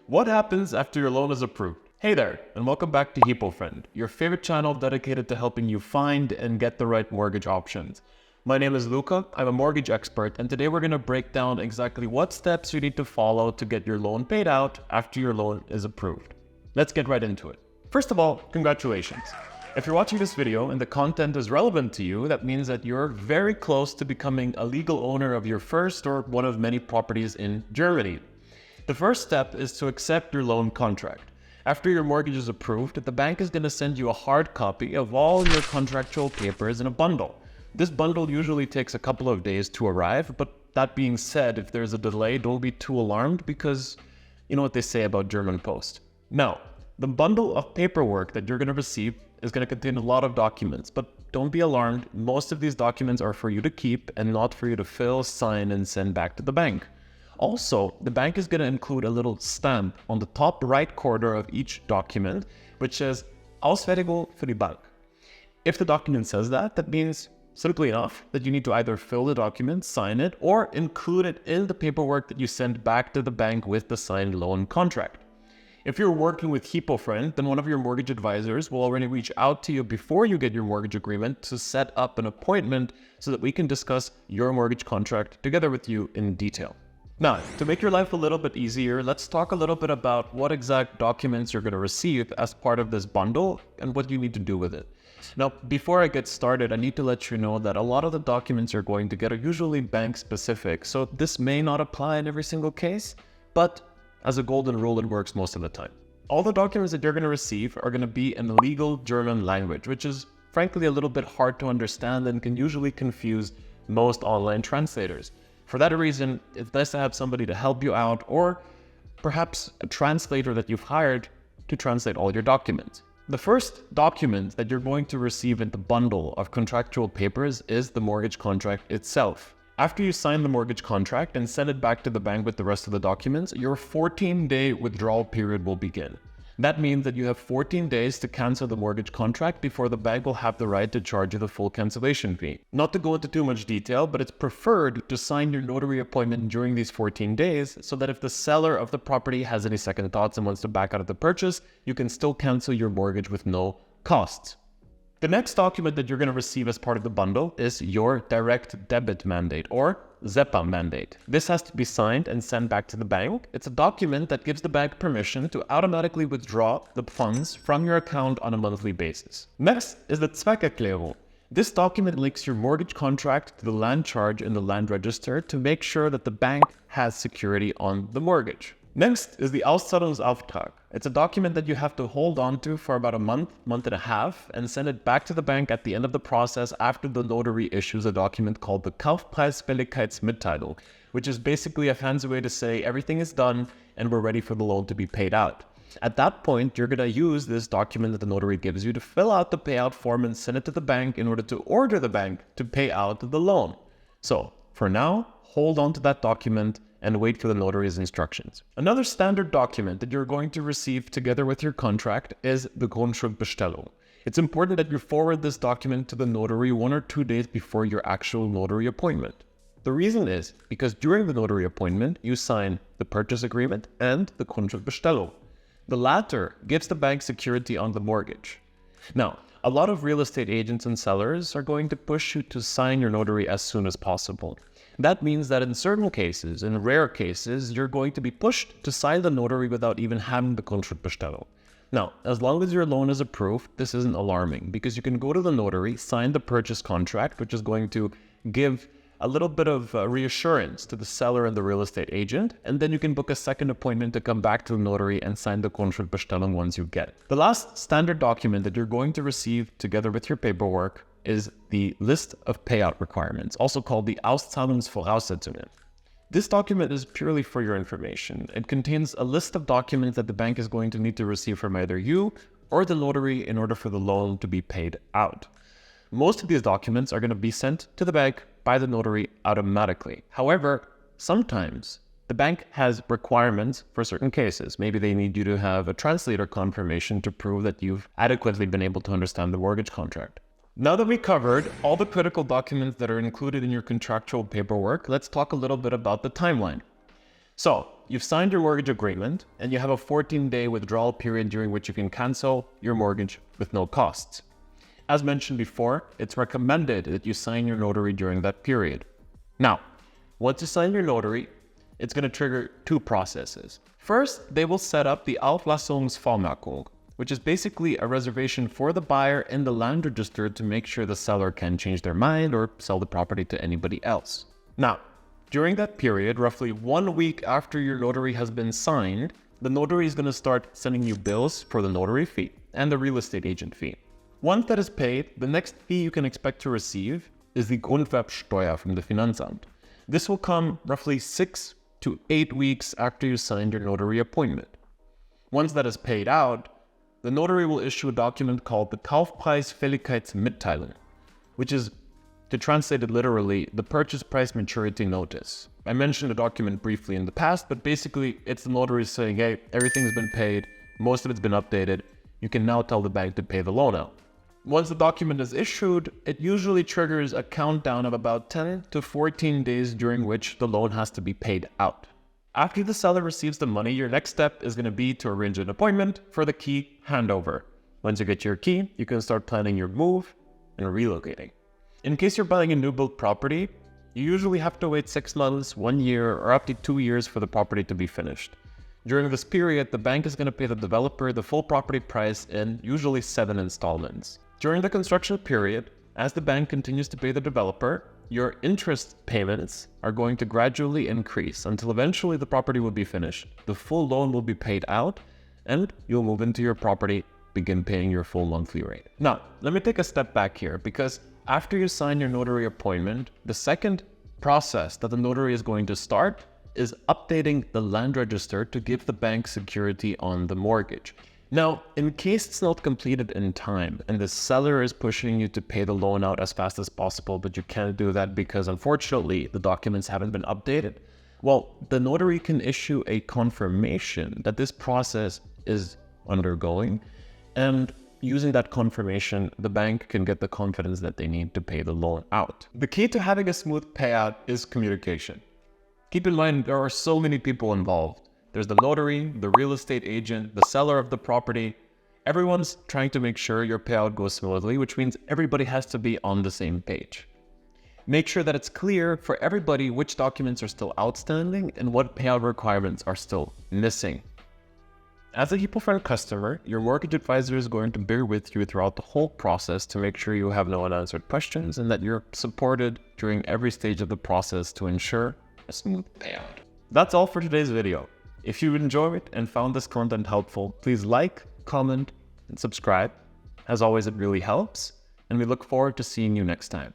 What happens after your loan is approved? Hey there, and welcome back to Hypofriend, your favorite channel dedicated to helping you find and get the right mortgage options. My name is Luca, I'm a mortgage expert, and today we're going to break down exactly what steps you need to follow to get your loan paid out after your loan is approved. Let's get right into it. First of all, congratulations. If you're watching this video and the content is relevant to you, that means that you're very close to becoming a legal owner of your first or one of many properties in Germany. The first step is to accept your loan contract. After your mortgage is approved, the bank is going to send you a hard copy of all your contractual papers in a bundle. This bundle usually takes a couple of days to arrive, but that being said, if there's a delay, don't be too alarmed because you know what they say about German Post. Now, the bundle of paperwork that you're going to receive is going to contain a lot of documents, but don't be alarmed. Most of these documents are for you to keep and not for you to fill, sign, and send back to the bank. Also, the bank is going to include a little stamp on the top right corner of each document, which says Ausfertigung für die Bank. If the document says that, that means simply enough that you need to either fill the document, sign it, or include it in the paperwork that you send back to the bank with the signed loan contract. If you're working with Hypofriend, then one of your mortgage advisors will already reach out to you before you get your mortgage agreement to set up an appointment so that we can discuss your mortgage contract together with you in detail. Now, to make your life a little bit easier, let's talk a little bit about what exact documents you're going to receive as part of this bundle and what you need to do with it. Now, before I get started, I need to let you know that a lot of the documents you're going to get are usually bank specific, so this may not apply in every single case, but as a golden rule, it works most of the time. All the documents that you're going to receive are going to be in legal German language, which is frankly a little bit hard to understand and can usually confuse most online translators. For that reason, it's nice to have somebody to help you out, or perhaps a translator that you've hired to translate all your documents. The first document that you're going to receive in the bundle of contractual papers is the mortgage contract itself. After you sign the mortgage contract and send it back to the bank with the rest of the documents, your 14-day withdrawal period will begin. That means that you have 14 days to cancel the mortgage contract before the bank will have the right to charge you the full cancellation fee. Not to go into too much detail, but it's preferred to sign your notary appointment during these 14 days so that if the seller of the property has any second thoughts and wants to back out of the purchase, you can still cancel your mortgage with no costs. The next document that you're going to receive as part of the bundle is your direct debit mandate, or SEPA mandate. This has to be signed and sent back to the bank. It's a document that gives the bank permission to automatically withdraw the funds from your account on a monthly basis. Next is the Zweckerklärung. This document links your mortgage contract to the land charge in the land register to make sure that the bank has security on the mortgage. Next is the Auszahlungsauftrag. It's a document that you have to hold on to for about a month and a half, and send it back to the bank at the end of the process after the notary issues a document called the Kaufpreisfälligkeitsmitteilung, which is basically a fancy way to say everything is done and we're ready for the loan to be paid out. At that point, you're going to use this document that the notary gives you to fill out the payout form and send it to the bank in order to order the bank to pay out the loan. So, for now, hold on to that document and wait for the notary's instructions. Another standard document that you're going to receive together with your contract is the Grundschuldbestellung. It's important that you forward this document to the notary 1 or 2 days before your actual notary appointment. The reason is because during the notary appointment, you sign the purchase agreement and the Grundschuldbestellung. The latter gives the bank security on the mortgage. Now, a lot of real estate agents and sellers are going to push you to sign your notary as soon as possible. That means that in certain cases, in rare cases, you're going to be pushed to sign the notary without even having the Grundschuldbestellung. Now, as long as your loan is approved, this isn't alarming because you can go to the notary, sign the purchase contract, which is going to give a little bit of reassurance to the seller and the real estate agent, and then you can book a second appointment to come back to the notary and sign the Grundschuldbestellung once you get it. The last standard document that you're going to receive together with your paperwork is the list of payout requirements, also called the Auszahlungsvoraussetzungen. This document is purely for your information. It contains a list of documents that the bank is going to need to receive from either you or the notary in order for the loan to be paid out. Most of these documents are going to be sent to the bank by the notary automatically. However, sometimes the bank has requirements for certain cases. Maybe they need you to have a translator confirmation to prove that you've adequately been able to understand the mortgage contract. Now that we covered all the critical documents that are included in your contractual paperwork, let's talk a little bit about the timeline. So you've signed your mortgage agreement and you have a 14-day withdrawal period during which you can cancel your mortgage with no costs. As mentioned before, it's recommended that you sign your notary during that period. Now, once you sign your notary, it's going to trigger two processes. First, they will set up the Auflassungsvermerkung, which is basically a reservation for the buyer in the land register to make sure the seller can change their mind or sell the property to anybody else. Now, during that period, roughly 1 week after your notary has been signed, the notary is going to start sending you bills for the notary fee and the real estate agent fee. Once that is paid, the next fee you can expect to receive is the Grunderwerbsteuer from the Finanzamt. This will come roughly 6 to 8 weeks after you signed your notary appointment. Once that is paid out, the notary will issue a document called the Kaufpreisfälligkeitsmitteilung, which is, to translate it literally, the purchase price maturity notice. I mentioned the document briefly in the past, but basically it's the notary saying, hey, everything's been paid, most of it's been updated, you can now tell the bank to pay the loan out. Once the document is issued, it usually triggers a countdown of about 10 to 14 days during which the loan has to be paid out. After the seller receives the money, your next step is going to be to arrange an appointment for the key handover. Once you get your key, you can start planning your move and relocating. In case you're buying a new build property, you usually have to wait 6 months, 1 year, or up to 2 years for the property to be finished. During this period, the bank is going to pay the developer the full property price in usually 7 installments. During the construction period, as the bank continues to pay the developer, your interest payments are going to gradually increase until eventually the property will be finished. The full loan will be paid out and you'll move into your property, begin paying your full monthly rate. Now, let me take a step back here because after you sign your notary appointment, the second process that the notary is going to start is updating the land register to give the bank security on the mortgage. Now, in case it's not completed in time and the seller is pushing you to pay the loan out as fast as possible, but you can't do that because unfortunately the documents haven't been updated, well, the notary can issue a confirmation that this process is undergoing, and using that confirmation, the bank can get the confidence that they need to pay the loan out. The key to having a smooth payout is communication. Keep in mind, there are so many people involved. There's the notary, the real estate agent, the seller of the property. Everyone's trying to make sure your payout goes smoothly, which means everybody has to be on the same page. Make sure that it's clear for everybody which documents are still outstanding and what payout requirements are still missing. As a Hypofriend customer, your mortgage advisor is going to bear with you throughout the whole process to make sure you have no unanswered questions and that you're supported during every stage of the process to ensure a smooth payout. That's all for today's video. If you enjoyed it and found this content helpful, please like, comment, and subscribe. As always, it really helps, and we look forward to seeing you next time.